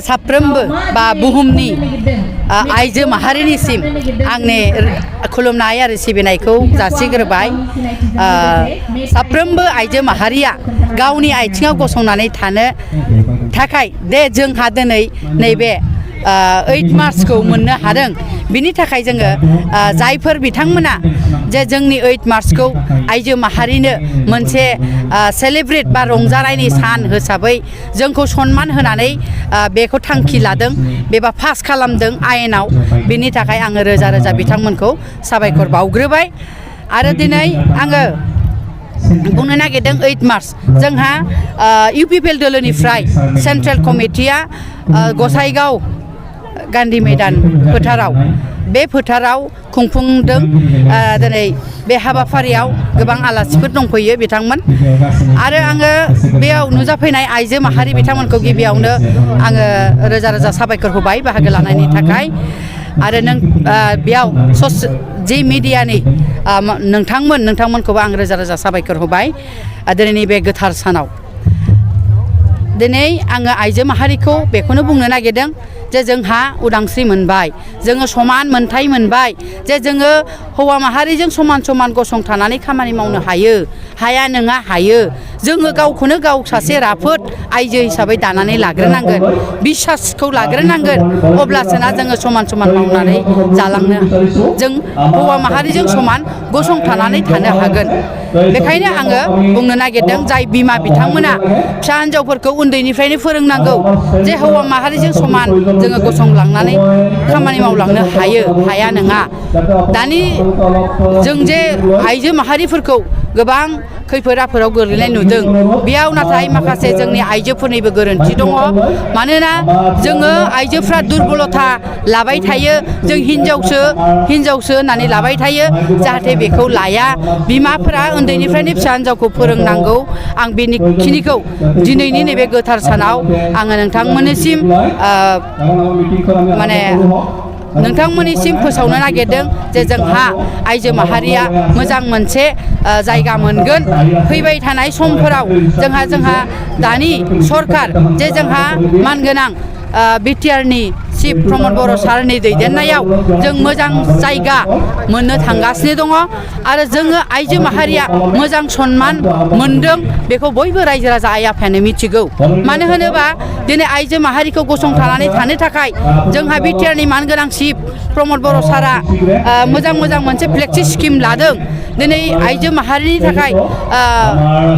साफ्रोमबो बा बुहुमनि आइजो माहारिनिसिम आंनि खुलुमनाय आरो सिबिनायखौ जासिग्रोबाय साफ्रोमबो आइजो माहारिया गावनि आथिङाव गसंनानै थानो थाखाय दे जोंहा दिनै नैबे 8 मार्चखौ मोननो हादों बिनि थाखाय जोङो जायफोर बिथांमोना जे जोंनि 8 मार्चखौ आइजो माहारिनो मोनसे सेलिब्रेट बा रंजानायनि सान हिसाबै जोंखौ सन्मान होनानै बेखौ थांखि लादों बेबा पास खालामदों आयेनाव बिनि थाखाय आङो रोजा रोजा बिथांमोनखौ साबायखर बावग्रोबाय आरो दिनै आङो बुंनो नागिरदों 8 मार्च जोंहा इउपिपिएल दोलोनिफ्राय सेन्ट्रेल कमिटिया गसाइगाव गान्धी मैदान फोथाराव बे फोथाराव खुंफुंदों दिनै बे हाबाफारियाव गोबां आलासिफोर दंफैयो बिथांमोन आरो आङो बेयाव नुजाफैनाय आइजो माहारि बिथांमोनखौ गिबियावनो आङो रोजा रोजा साबायखर होबाय बाहागो लानायनि थाखाय आरो नों बेयाव जि मिडियानि नोंथांमोनखौबो आं रोजा रोजा साबायखर होबाय दिनैनि बे गोथार सानाव दिनै आङो आइजो माहारिखौ बेखौनो बुंनो नागिरदों जे जोंहा उदांस्रि मोनबाय जोङो समान मोनथाय मोनबाय जे जोङो हौवा माहारिजों समान समान गसंथानानै खामानि मावनो हाया नङा हायो जोङो गावखौनो गाव सासे राफोद आइजो हिसाबै दानानै लाग्रोनांगोन बिसासखौ लाग्रोनांगोन अब्लासोना जोङो समान समान मावनानै जालांनो जों हौवा माहारिजों समान गसंथानानै थानो हागोन बेखायनो आङो बुंनो नागिरदों जाय बिमा बिथांमोना फिसा हिन्जावफोरखौ उन्दैनिफ्रायनो फोरोंनांगौ जे हौवा माहारिजों समान जोङो गसंलांनानै खामानि मावलांनो हाया नङा दानि जों जे आइजो माहारिफोरखौ गोबां खैफोद आफोदाव गोग्लैनाय नुदों बेयाव नाथाय माखासे जोंनि आइजोफोरनिबो गोरोन्थि दङ मानोना जोङो आइजोफ्रा दुर्बलता लाबाय थायो जों हिनजावसो होननानै लाबाय थायो जाहाथे बेखौ लाया बिमाफोरा उन्दैनिफ्रायनो फिसा हिन्जावखौ फोरोंनांगौ आं बेनिखिनिखौ दिनैनि नैबे गोथार सानाव आङो नोंथांमोननिसिम फोसावनो नागिरदों जे जोंहा आइजो माहारिया मोजां मोनसे जायगा मोनगोन फैबाय थानाय समफोराव जोंहा दानि सरकार जे जोंहा मानगोनां बिटिआरनि चिफ प्रमद बर' सारनि दैदेननायाव जों मोजां जायगा मोननो थांगासिनो दङ आरो जोङो आइजो माहारिया मोजां सन्मान मोनदों बेखौ बयबो रायजो राजा आइ आफायानो मिथिगौ मानो होनोबा दिनै आइजो माहारिखौ गसंथानानै थानो थाखाय जोंहा बिटिआरनि मानगोनां चिफ प्रमद बर' सारा मोजां मोनसे फ्लेक्सि स्किम लादों दिनै आइजो माहारिनि थाखाय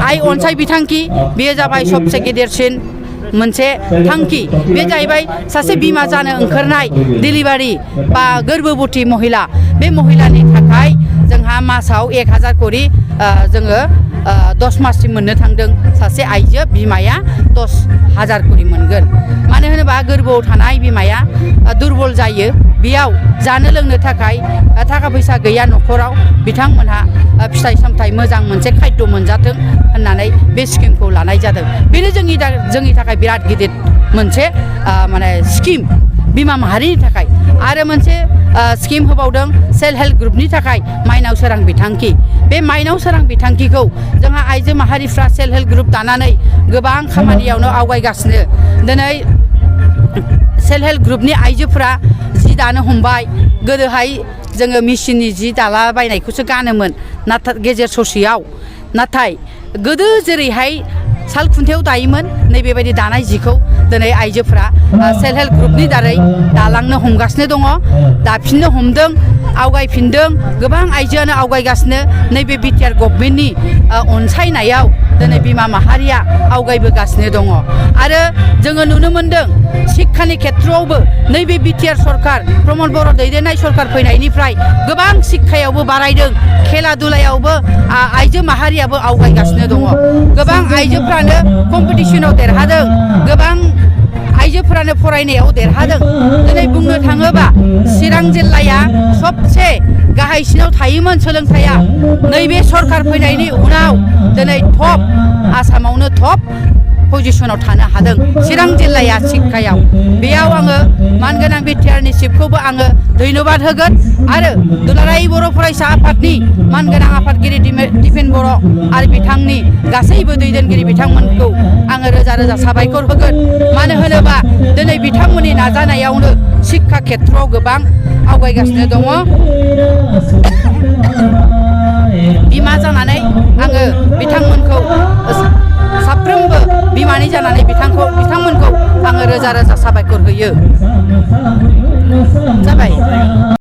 आइ अनसाय बिथांखि बेयो जाबाय सबसे गेदेरसिन मोनसे थांखि बे जाहैबाय सासे बिमा जानो ओंखारनाय डिलिभारि बा गोर्बोबती महिला बे महिलानि थाखाय जोंहा मासाव 1000 करि जोङो 10 माससिम मोननो थांदों सासे आइजो बिमाया 10,000 करि मोनगोन मानो होनोबा गोर्बोआव थानाय बिमाया दुर्बल जायो बेयाव जानो लोंनो थाखाय थाखा फैसा गैया न'खराव बिथांमोनहा फिथाइ सामथाइ मोजां मोनसे खाद्य मोनजाथों होननानै बे स्किमखौ लानाय जादों बेनो जोंनि थाखाय बिराद गिदिर मोनसे स्किम बिमा माहारिनि थाखाय आरो मोनसे स्किम होबावदों सेल्फ हेल्प ग्रुपनि थाखाय माइनाव सोरां बिथांखि बे माइनाव सोरां बिथांखिखौ जोंहा आइजो माहारिफ्रा सेल्फ हेल्प ग्रुप दानानै गोबां खामानियावनो आवगायगासिनो दिनै सेल्फ हेल्प ग्रुपनि आइजोफ्रा जि दानो हमबाय गोदोहाय जोङो मेसिननि जि दालाबायनायखौसो गानोमोन नाथाय गेजेर ससेयाव नाथाय गोदो जेरैहाय साल खुन्थायाव दायोमोन नैबेबायदि दानाय जिखौ दिनै आइजोफ्रा सेल्फ हेल्प ग्रुपनि दारै दालांनो हमगासिनो दङ दाफिननो हमदों आवगायफिनदों गोबां आइजोआनो आवगायगासिनो नैबे बिटिआर गभर्नमेन्टनि अनसायनायाव दिनै बिमा माहारिया आवगायबोगासिनो दङ आरो जोङो नुनो मोन्दों शिक्षानि खेथ्रआवबो नैबे बिटिआर सरकार प्रमद बर' दैदेननाय सरकार फैनायनिफ्राय गोबां शिक्षायावबो बारायदों खेला दुलायावबो आइजो माहारियाबो आवगायगासिनो दङ गोबां आइजोफ्रानो कम्पिटिसनाव देरहादों गोबां आइजोफ्रानो फरायनायाव देरहादों दिनै बुंनो थाङोबा चिरां जिल्लाया सबसे गाहायसिनाव थायोमोन सोलोंथाइया नैबे सरकार फैनायनि उनाव दिनै टप आसामावनो टप पजिसनाव थानो हादों चिरां जिल्लाया शिक्षायाव बेयाव आङो मानगोनां बिटिआरनि चिफखौबो आङो धन्यबाद होगोन आरो दुलाराय बर' फरायसा आफादनि मानगोनां आफादगिरि दिपेन बर' आरो बिथांनि गासैबो दैदेनगिरि बिथांमोनखौ आङो रोजा रोजा साबायखर होगोन मानो होनोबा दिनै बिथांमोननि नाजानायावनो शिक्षा खेत्रआव गोबां आवगायगासिनो दङ बिमा जानानै आङो बिथांमोनखौ साफ्रोमबो बिमानि जानानै बिथांमोनखौ आङो रोजा रोजा साबायखर होयो जाबाय